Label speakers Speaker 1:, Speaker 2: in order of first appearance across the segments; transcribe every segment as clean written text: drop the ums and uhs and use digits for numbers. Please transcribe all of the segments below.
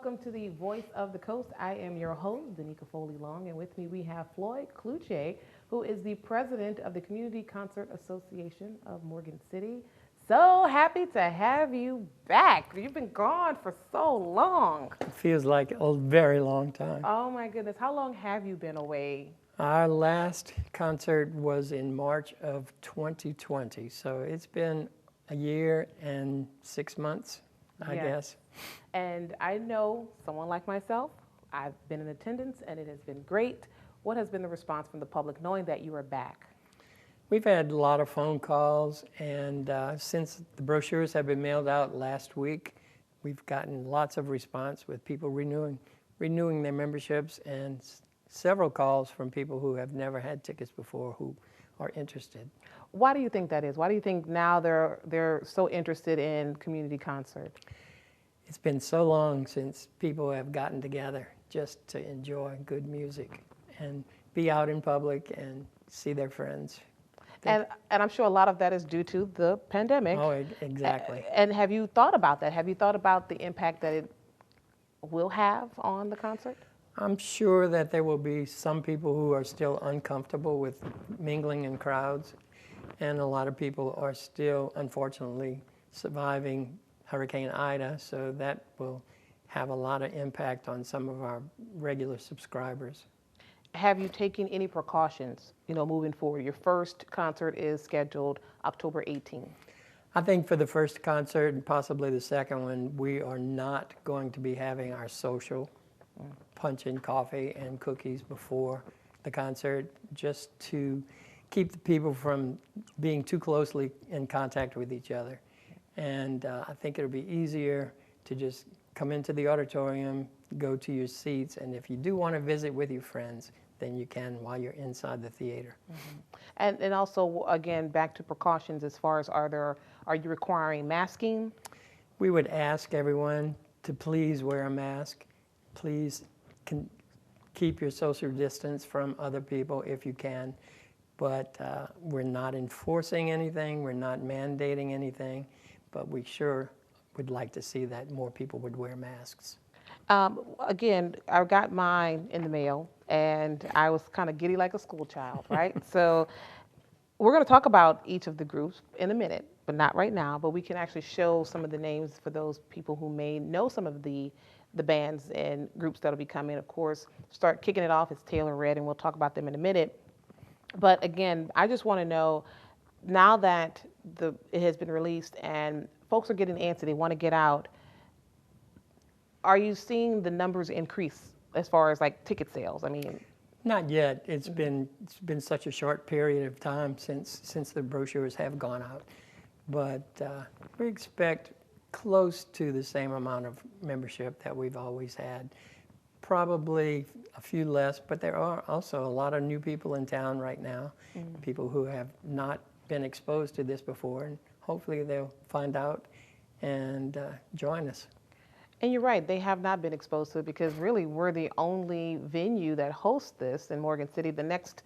Speaker 1: welcome to the Voice of the Coast. I am your host, Danica Foley-Long, and with me we have Floyd Cloutier, who is the president of the Community Concert Association of Morgan City. So happy to have you back. You've been gone for so long.
Speaker 2: It feels like a very long time.
Speaker 1: Oh my goodness, how long have you been away?
Speaker 2: Our last concert was in March of 2020, so it's been a year and 6 months, I guess.
Speaker 1: And I know someone like myself, I've been in attendance and it has been great. What has been the response from the public knowing that you are back?
Speaker 2: We've had a lot of phone calls, and since the brochures have been mailed out last week, we've gotten lots of response with people renewing their memberships, and several calls from people who have never had tickets before who are interested.
Speaker 1: Why do you think that is? Why do you think now they're so interested in community concert?
Speaker 2: It's been so long since people have gotten together just to enjoy good music and be out in public and see their friends.
Speaker 1: And I'm sure a lot of that is due to the pandemic.
Speaker 2: Oh, exactly.
Speaker 1: And have you thought about that? Have you thought about the impact that it will have on the concert?
Speaker 2: I'm sure that there will be some people who are still uncomfortable with mingling in crowds, and a lot of people are still, unfortunately, surviving Hurricane Ida, so that will have a lot of impact on some of our regular subscribers.
Speaker 1: Have you taken any precautions, moving forward? Your first concert is scheduled October 18th.
Speaker 2: I think for the first concert and possibly the second one, we are not going to be having our social punch in coffee and cookies before the concert, just to keep the people from being too closely in contact with each other. And I think it'll be easier to just come into the auditorium, go to your seats, and if you do want to visit with your friends, then you can while you're inside the theater.
Speaker 1: Mm-hmm. And also, again, back to precautions as far as are you requiring masking?
Speaker 2: We would ask everyone to please wear a mask. Please keep your social distance from other people if you can. But we're not enforcing anything, we're not mandating anything, but we sure would like to see that more people would wear masks.
Speaker 1: Again, I got mine in the mail, and I was kind of giddy like a school child, right? So we're going to talk about each of the groups in a minute, but not right now. But we can actually show some of the names for those people who may know some of the bands and groups that'll be coming. Of course, start kicking it off is Taylor Red, and we'll talk about them in a minute. But again, I just want to know, now that it has been released and folks are getting antsy, they want to get out, are you seeing the numbers increase as far as like ticket sales? I mean,
Speaker 2: not yet. It's been such a short period of time since the brochures have gone out, but we expect close to the same amount of membership that we've always had. Probably a few less, but there are also a lot of new people in town right now, people who have not been exposed to this before, and hopefully they'll find out and join us.
Speaker 1: And you're right, they have not been exposed to it because really we're the only venue that hosts this in Morgan City. The next,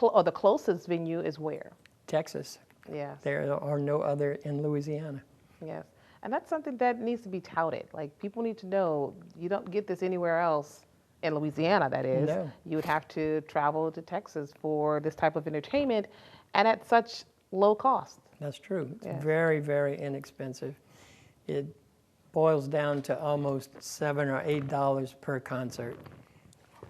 Speaker 1: or the closest venue is where?
Speaker 2: Texas.
Speaker 1: Yes.
Speaker 2: There are no other in Louisiana.
Speaker 1: Yes. And that's something that needs to be touted. Like, people need to know you don't get this anywhere else in Louisiana, that is.
Speaker 2: No.
Speaker 1: You would have to travel to Texas for this type of entertainment and at such low cost.
Speaker 2: That's true. It's
Speaker 1: Yeah.
Speaker 2: very, very inexpensive. It boils down to almost $7 or $8 per concert.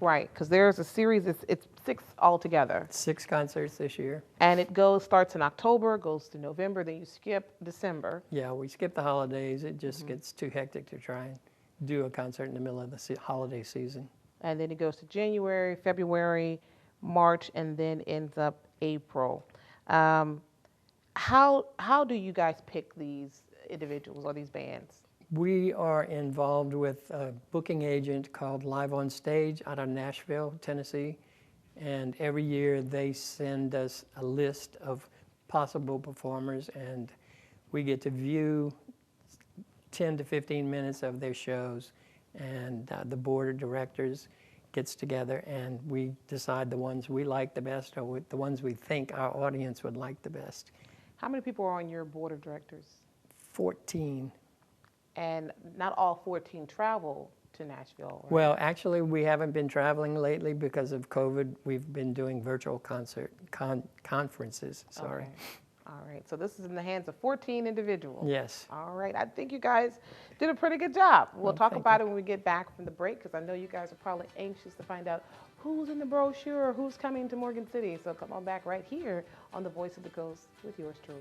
Speaker 1: Right, because there's a series, it's 6 altogether.
Speaker 2: 6 concerts this year.
Speaker 1: And it starts in October, goes to November, then you skip December.
Speaker 2: Yeah, we skip the holidays. It just gets too hectic to try and do a concert in the middle of the holiday season.
Speaker 1: And then it goes to January, February, March, and then ends up April. How do you guys pick these individuals or these bands?
Speaker 2: We are involved with a booking agent called Live on Stage out of Nashville, Tennessee. And every year they send us a list of possible performers, and we get to view 10 to 15 minutes of their shows. And the board of directors gets together and we decide the ones we like the best, or the ones we think our audience would like the best.
Speaker 1: How many people are on your board of directors?
Speaker 2: 14.
Speaker 1: And not all 14 travel to Nashville? Or?
Speaker 2: Well, actually, we haven't been traveling lately because of COVID. We've been doing virtual conferences. Sorry.
Speaker 1: Okay. All right. So this is in the hands of 14 individuals.
Speaker 2: Yes.
Speaker 1: All right. I think you guys did a pretty good job. We'll talk
Speaker 2: thank
Speaker 1: about
Speaker 2: you.
Speaker 1: it when we get back from the break, because I know you guys are probably anxious to find out who's in the brochure or who's coming to Morgan City. So come on back right here on The Voice of the Coast with yours truly.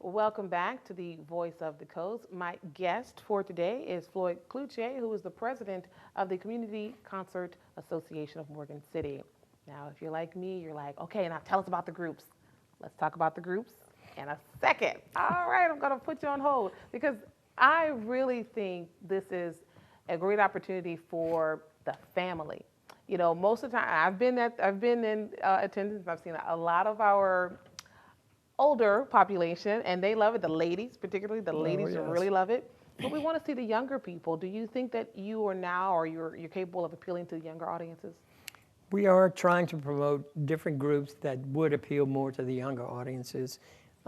Speaker 1: Welcome back to the Voice of the Coast. My guest for today is Floyd Cloutier, who is the president of the Community Concert Association of Morgan City. Now, if you're like me, you're like, okay, now tell us about the groups. Let's talk about the groups in a second. All right, I'm going to put you on hold because I really think this is a great opportunity for the family. You know, most of the time I've been in attendance. I've seen a lot of our older population, and they love it. The ladies, particularly the ladies,
Speaker 2: yes.
Speaker 1: really love it. But we want to see the younger people. Do you think that you are now, or you're capable of appealing to younger audiences?
Speaker 2: We are trying to promote different groups that would appeal more to the younger audiences.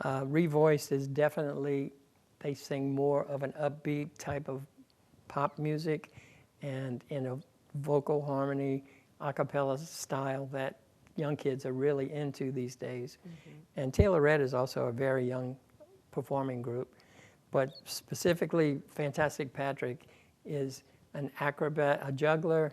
Speaker 2: Revoiced is definitely, they sing more of an upbeat type of pop music and in a vocal harmony, a cappella style that young kids are really into these days. Mm-hmm. And Taylor Red is also a very young performing group. But specifically, Fantastic Patrick is an acrobat, a juggler,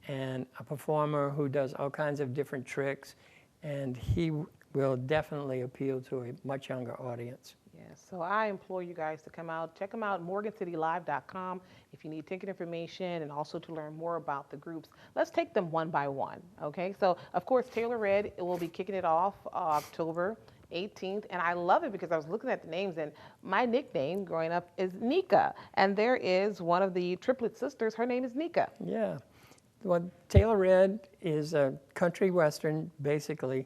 Speaker 2: and a performer who does all kinds of different tricks. And he will definitely appeal to a much younger audience.
Speaker 1: Yes, so I implore you guys to come out, check them out, morgancitylive.com if you need ticket information and also to learn more about the groups. Let's take them one by one, okay? So, of course, Taylor Red will be kicking it off October 18th, and I love it because I was looking at the names, and my nickname growing up is Nika, and there is one of the triplet sisters, her name is Nika.
Speaker 2: Yeah, well, Taylor Red is a country western, basically,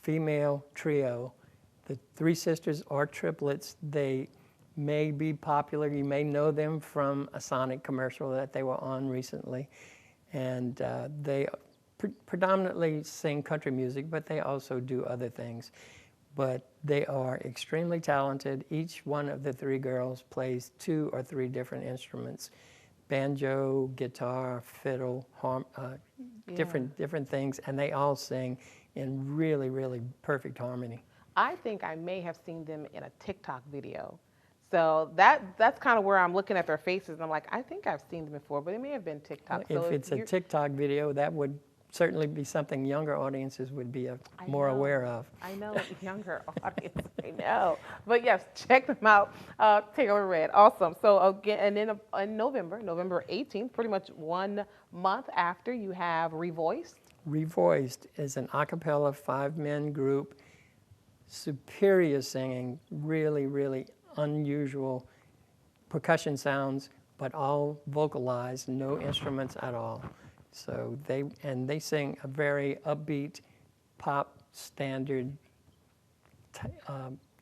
Speaker 2: female trio. The three sisters are triplets. They may be popular. You may know them from a Sonic commercial that they were on recently. And they predominantly sing country music, but they also do other things. But they are extremely talented. Each one of the three girls plays 2 or 3 different instruments: banjo, guitar, fiddle, different things, and they all sing in really, really perfect harmony.
Speaker 1: I think I may have seen them in a TikTok video. So that's kind of where I'm looking at their faces. And I'm like, I think I've seen them before, but it may have been TikTok.
Speaker 2: Well,
Speaker 1: so
Speaker 2: if it's a TikTok video, that would certainly be something younger audiences would be more aware of.
Speaker 1: I know, younger audience, I know. But yes, check them out, Taylor Red, awesome. So again, and then in November 18th, pretty much 1 month after, you have Revoiced.
Speaker 2: Revoiced is an a cappella 5-man group, superior singing, really, really unusual percussion sounds, but all vocalized, no instruments at all. So they sing a very upbeat, pop standard,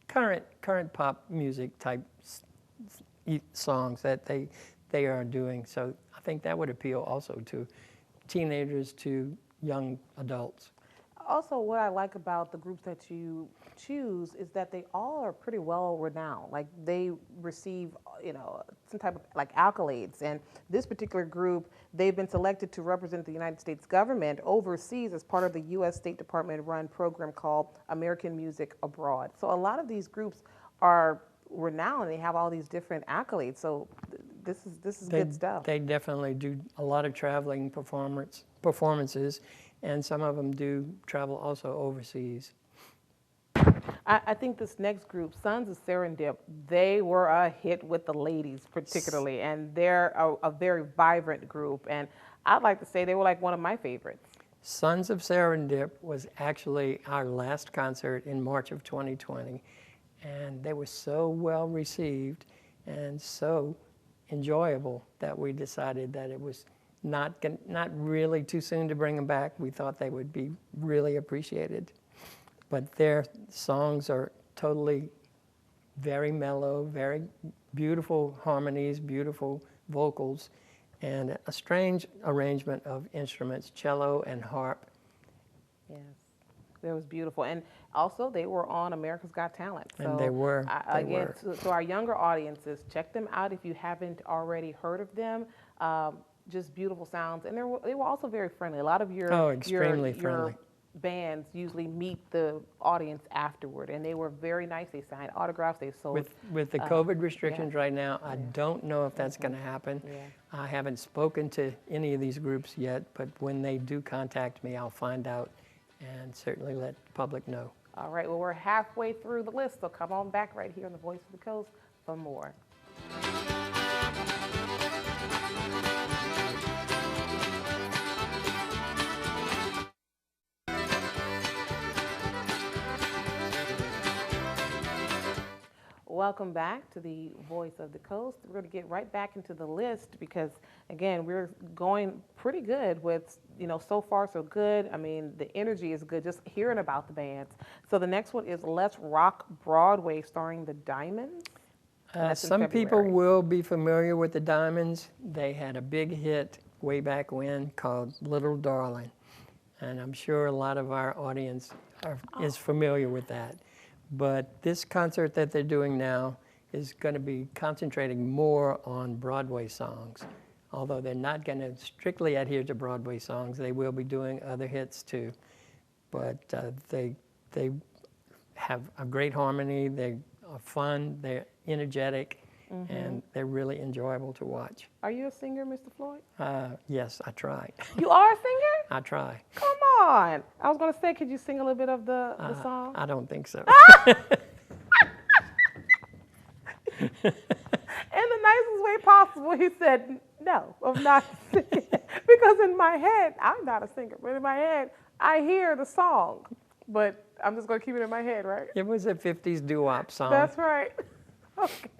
Speaker 2: current pop music type songs that they are doing. So I think that would appeal also to teenagers, to young adults.
Speaker 1: Also, what I like about the groups that you choose is that they all are pretty well renowned. Like they receive, some type of like accolades. And this particular group, they've been selected to represent the United States government overseas as part of the U.S. State Department run program called American Music Abroad. So a lot of these groups are renowned. They have all these different accolades. So this is good stuff.
Speaker 2: They definitely do a lot of traveling performances. And some of them do travel also overseas.
Speaker 1: I think this next group, Sons of Serendip, they were a hit with the ladies particularly, and they're a very vibrant group. And I'd like to say they were like one of my favorites.
Speaker 2: Sons of Serendip was actually our last concert in March of 2020. And they were so well received and so enjoyable that we decided that it was not really too soon to bring them back. We thought they would be really appreciated. But their songs are totally very mellow, very beautiful harmonies, beautiful vocals, and a strange arrangement of instruments, cello and harp.
Speaker 1: Yes, that was beautiful. And also, they were on America's Got Talent.
Speaker 2: And they were. They
Speaker 1: Again,
Speaker 2: were.
Speaker 1: to our younger audiences, check them out if you haven't already heard of them. Just beautiful sounds, and they were also very friendly. A lot of
Speaker 2: extremely friendly.
Speaker 1: your bands usually meet the audience afterward, and they were very nice. They signed autographs. They sold.
Speaker 2: With the COVID restrictions
Speaker 1: yeah.
Speaker 2: right now, I don't know if that's going to happen.
Speaker 1: Yeah.
Speaker 2: I haven't spoken to any of these groups yet, but when they do contact me, I'll find out and certainly let the public know.
Speaker 1: All right, well, we're halfway through the list, so come on back right here on the Voice of the Coast for more. Welcome back to the Voice of the Coast. We're going to get right back into the list because, again, we're going pretty good with, so far so good. I mean, the energy is good just hearing about the bands. So the next one is Let's Rock Broadway starring the Diamonds.
Speaker 2: Some people will be familiar with the Diamonds. They had a big hit way back when called Little Darling. And I'm sure a lot of our audience is familiar with that. But this concert that they're doing now is going to be concentrating more on Broadway songs. Although they're not going to strictly adhere to Broadway songs, they will be doing other hits too. But they have a great harmony, they are fun, they're energetic, and they're really enjoyable to watch.
Speaker 1: Are you a singer, Mr. Floyd?
Speaker 2: Yes, I try.
Speaker 1: You are a singer?
Speaker 2: I try.
Speaker 1: Come on. I was going to say, could you sing a little bit of the song?
Speaker 2: I don't think so.
Speaker 1: In the nicest way possible, he said, no, I'm not singing. Because in my head, I'm not a singer, but in my head, I hear the song. But I'm just going to keep it in my head, right?
Speaker 2: It was a 50s doo-wop song.
Speaker 1: That's right. Okay.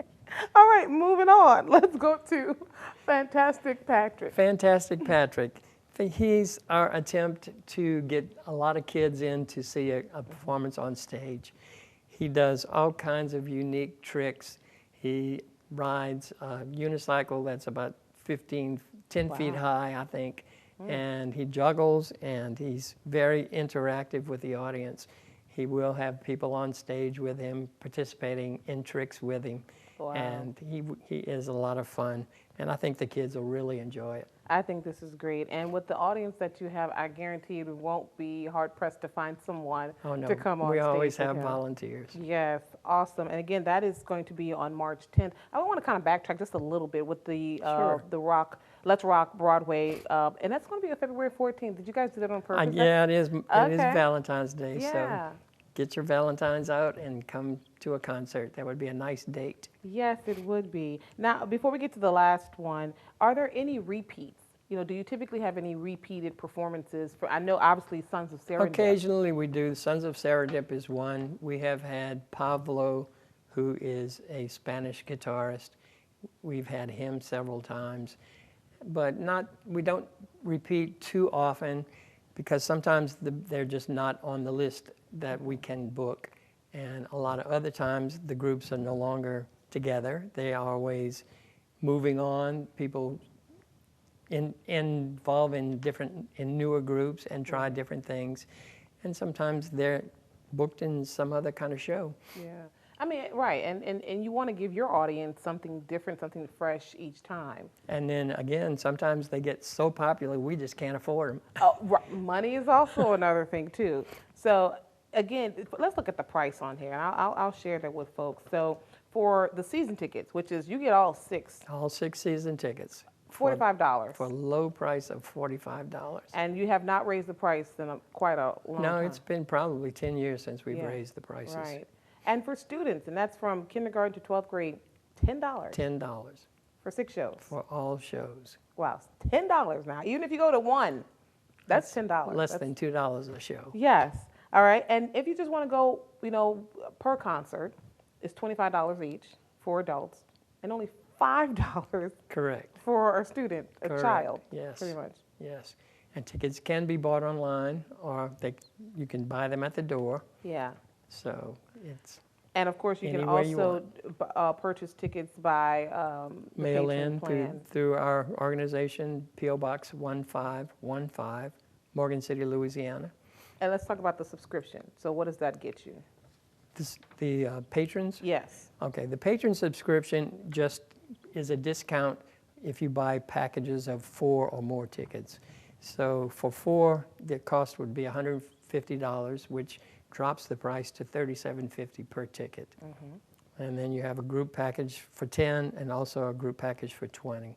Speaker 1: All right, moving on. Let's go to Fantastic Patrick.
Speaker 2: Fantastic Patrick. He's our attempt to get a lot of kids in to see a performance on stage. He does all kinds of unique tricks. He rides a unicycle that's about 10 feet high, I think. And he juggles, and he's very interactive with the audience. He will have people on stage with him, participating in tricks with him. Wow. And he is a lot of fun, and I think the kids will really enjoy it.
Speaker 1: I think this is great. And with the audience that you have, I guarantee you won't be hard-pressed to find someone to come on stage.
Speaker 2: We always have volunteers.
Speaker 1: Yes, awesome. And again, that is going to be on March 10th. I want to kind of backtrack just a little bit with the Let's Rock Broadway, and that's going to be on February 14th. Did you guys do that on purpose?
Speaker 2: Yeah, it is. It is Valentine's Day,
Speaker 1: yeah.
Speaker 2: So get your Valentines out and come to a concert. That would be a nice date.
Speaker 1: Yes, it would be. Now, before we get to the last one, are there any repeats? Do you typically have any repeated performances? I know, obviously, Sons of Sarah.
Speaker 2: Occasionally we do. Sons of Sarah Dip is one. We have had Pablo, who is a Spanish guitarist. We've had him several times. But we don't repeat too often because sometimes they're just not on the list that we can book. And a lot of other times the groups are no longer together. They are always moving on. People involved in newer groups and try different things. And sometimes they're booked in some other kind of show.
Speaker 1: Yeah. I mean, right, and you want to give your audience something different, something fresh each time.
Speaker 2: And then again, sometimes they get so popular we just can't afford them.
Speaker 1: Oh, right. Money is also another thing too. So again, let's look at the price on here, and I'll share that with folks. So for the season tickets, which is you get all 6
Speaker 2: season tickets.
Speaker 1: $45.
Speaker 2: For a low price of $45.
Speaker 1: And you have not raised the price in quite a long time.
Speaker 2: No, it's been probably 10 years since we've raised the prices.
Speaker 1: Right. And for students, and that's from kindergarten to 12th grade, $10.
Speaker 2: $10.
Speaker 1: For 6 shows.
Speaker 2: For all shows.
Speaker 1: Wow, $10 now. Even if you go to one, that's $10.
Speaker 2: Less than $2 a show.
Speaker 1: Yes. All right. And if you just want to go, per concert, it's $25 each for adults, and only $5
Speaker 2: Correct.
Speaker 1: for a student, a child.
Speaker 2: Yes.
Speaker 1: Pretty much.
Speaker 2: Yes. And tickets can be bought online, or you can buy them at the door.
Speaker 1: Yeah.
Speaker 2: So it's
Speaker 1: And of course, you can also purchase tickets by
Speaker 2: mail in through our organization, P.O. Box 1515, Morgan City, Louisiana.
Speaker 1: And let's talk about the subscription. So what does that get you?
Speaker 2: The patrons?
Speaker 1: Yes.
Speaker 2: Okay, the patron subscription just is a discount if you buy packages of 4 or more tickets. So for 4, the cost would be $150, which drops the price to $37.50 per ticket. And then you have a group package for 10 and also a group package for 20.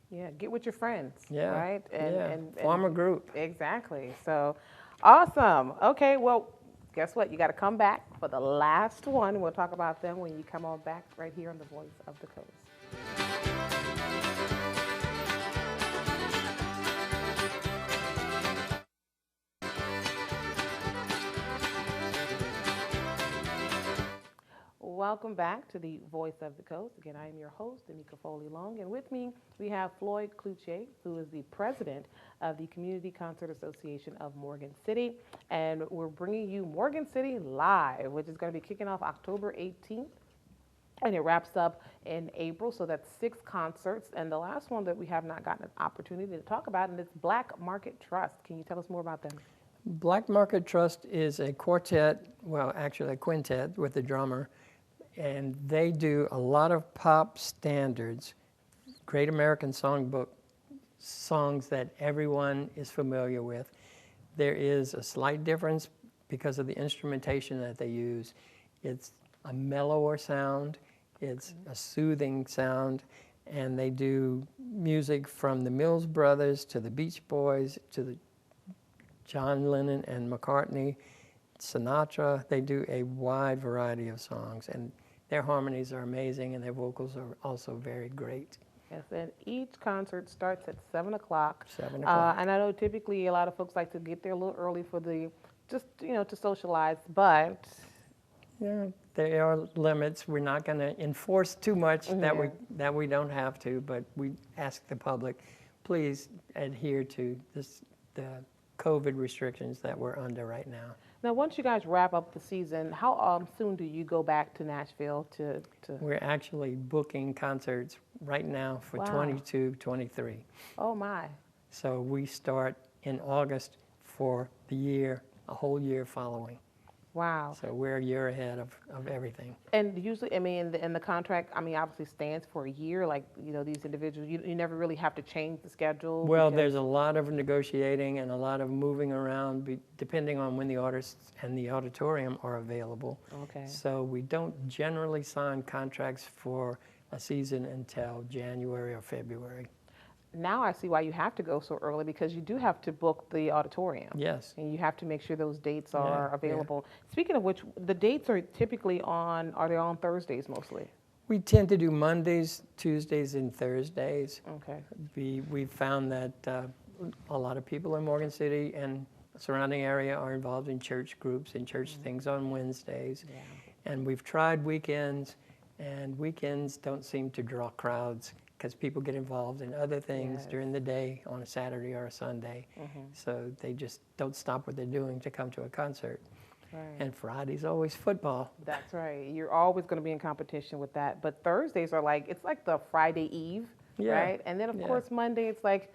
Speaker 1: Yeah, get with your friends,
Speaker 2: Yeah,
Speaker 1: right? And
Speaker 2: form a group.
Speaker 1: Exactly. So, awesome. Okay, well, guess what? You got to come back for the last one. We'll talk about them when you come on back right here on The Voice of the Coast. Welcome back to the Voice of the Coast. Again, I am your host, Anika Foley-Long, and with me we have Floyd Cloutier, who is the president of the Community Concert Association of Morgan City, and we're bringing you Morgan City Live, which is going to be kicking off October 18th, and it wraps up in April, so that's 6 concerts, and the last one that we have not gotten an opportunity to talk about, and it's Black Market Trust. Can you tell us more about them?
Speaker 2: Black Market Trust is a quartet, well, actually a quintet with a drummer, and they do a lot of pop standards, Great American Songbook songs that everyone is familiar with. There is a slight difference because of the instrumentation that they use. It's a mellower sound, it's a soothing sound, and they do music from the Mills Brothers to the Beach Boys to the John Lennon and McCartney, Sinatra. They do a wide variety of songs, and their harmonies are amazing, and their vocals are also very great.
Speaker 1: Yes, and each concert starts at 7 o'clock.
Speaker 2: 7 o'clock.
Speaker 1: And I know typically a lot of folks like to get there a little early for just to socialize, but
Speaker 2: Yeah, there are limits. We're not going to enforce too much that we don't have to, but we ask the public, please adhere to the COVID restrictions that we're under right now.
Speaker 1: Now, once you guys wrap up the season, how soon do you go back to Nashville to?
Speaker 2: We're actually booking concerts right now for
Speaker 1: Wow.
Speaker 2: 22, 23.
Speaker 1: Oh my!
Speaker 2: So we start in August for the year, a whole year following.
Speaker 1: Wow.
Speaker 2: So we're a year ahead of everything.
Speaker 1: And usually, I mean, in the contract, I mean, obviously stands for a year. Like, these individuals, you never really have to change the schedule.
Speaker 2: Well,
Speaker 1: because-
Speaker 2: there's a lot of negotiating and a lot of moving around depending on when the artists and the auditorium are available.
Speaker 1: Okay.
Speaker 2: So we don't generally sign contracts for a season until January or February.
Speaker 1: Now I see why you have to go so early, because you do have to book the auditorium.
Speaker 2: Yes.
Speaker 1: And you have to make sure those dates are
Speaker 2: Yeah,
Speaker 1: available. Speaking of which, the dates are typically are they on Thursdays mostly?
Speaker 2: We tend to do Mondays, Tuesdays, and Thursdays.
Speaker 1: Okay.
Speaker 2: We found that a lot of people in Morgan City and surrounding area are involved in church groups and church things on Wednesdays.
Speaker 1: Yeah.
Speaker 2: And we've tried weekends, and weekends don't seem to draw crowds because people get involved in other things
Speaker 1: Yes.
Speaker 2: during the day on a Saturday or a Sunday. So they just don't stop what they're doing to come to a concert.
Speaker 1: Right.
Speaker 2: And Friday's always football.
Speaker 1: That's right. You're always going to be in competition with that. But Thursdays are it's like the Friday Eve,
Speaker 2: Yeah.
Speaker 1: right? And then, of
Speaker 2: Yeah.
Speaker 1: course, Monday, it's like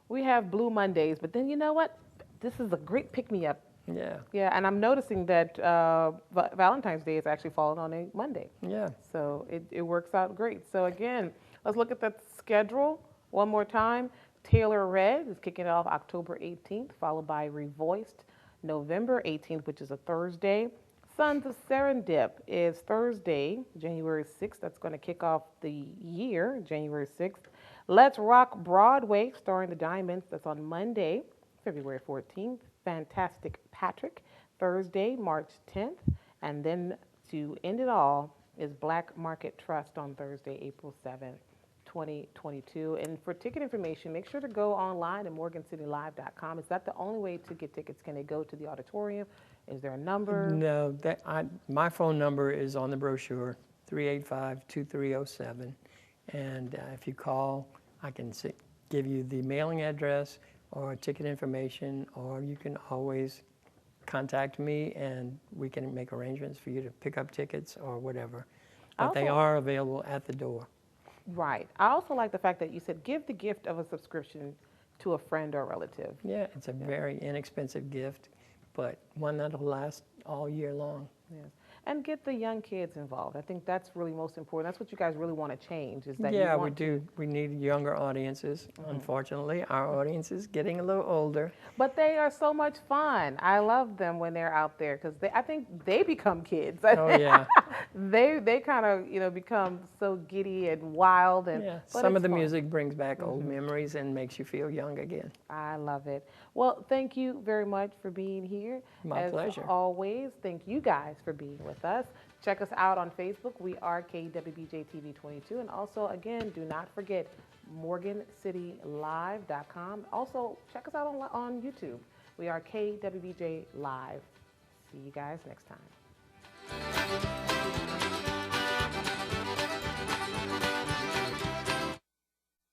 Speaker 1: we have Blue Mondays. But then you know what? This is a great pick-me-up.
Speaker 2: Yeah,
Speaker 1: Yeah, and I'm noticing that Valentine's Day is actually falling on a Monday.
Speaker 2: yeah.
Speaker 1: So it works out great. So again, let's look at the schedule one more time. Taylor Red is kicking off October 18th, followed by Revoiced November 18th, which is a Thursday. Sons of Serendip is Thursday, January 6th. That's going to kick off the year, January 6th. Let's Rock Broadway, starring the Diamonds. That's on Monday, February 14th. Fantastic Patrick, Thursday, March 10th. And then to end it all is Black Market Trust on Thursday, April 7th, 2022. And for ticket information, make sure to go online at morgancitylive.com. Is that the only way to get tickets? Can they go to the auditorium? Is there a number?
Speaker 2: No, my phone number is on the brochure, 385-2307. And if you call, I can give you the mailing address or ticket information, or you can always contact me and we can make arrangements for you to pick up tickets or whatever. But they
Speaker 1: Also-
Speaker 2: are available at the door.
Speaker 1: Right. I also like the fact that you said give the gift of a subscription to a friend or relative.
Speaker 2: Yeah, it's a very inexpensive gift. but one that'll last all year long.
Speaker 1: Yes. And get the young kids involved. I think that's really most important. That's what you guys really want to change is that
Speaker 2: Yeah,
Speaker 1: you
Speaker 2: we
Speaker 1: want
Speaker 2: do. We need younger audiences. Unfortunately, our audience is getting a little older.
Speaker 1: But they are so much fun. I love them when they're out there because I think they become kids.
Speaker 2: Oh, yeah.
Speaker 1: They kind of become so giddy and wild and
Speaker 2: Yeah,
Speaker 1: but
Speaker 2: some of
Speaker 1: it's
Speaker 2: the
Speaker 1: fun.
Speaker 2: music brings back old memories and makes you feel young again.
Speaker 1: I love it. Well, thank you very much for being here.
Speaker 2: My
Speaker 1: As
Speaker 2: pleasure.
Speaker 1: always, thank you guys for being with us. Check us out on Facebook. We are KWBJ TV 22. And also, again, do not forget MorganCityLive.com. Also, check us out on YouTube. We are KWBJ Live. See you guys next time.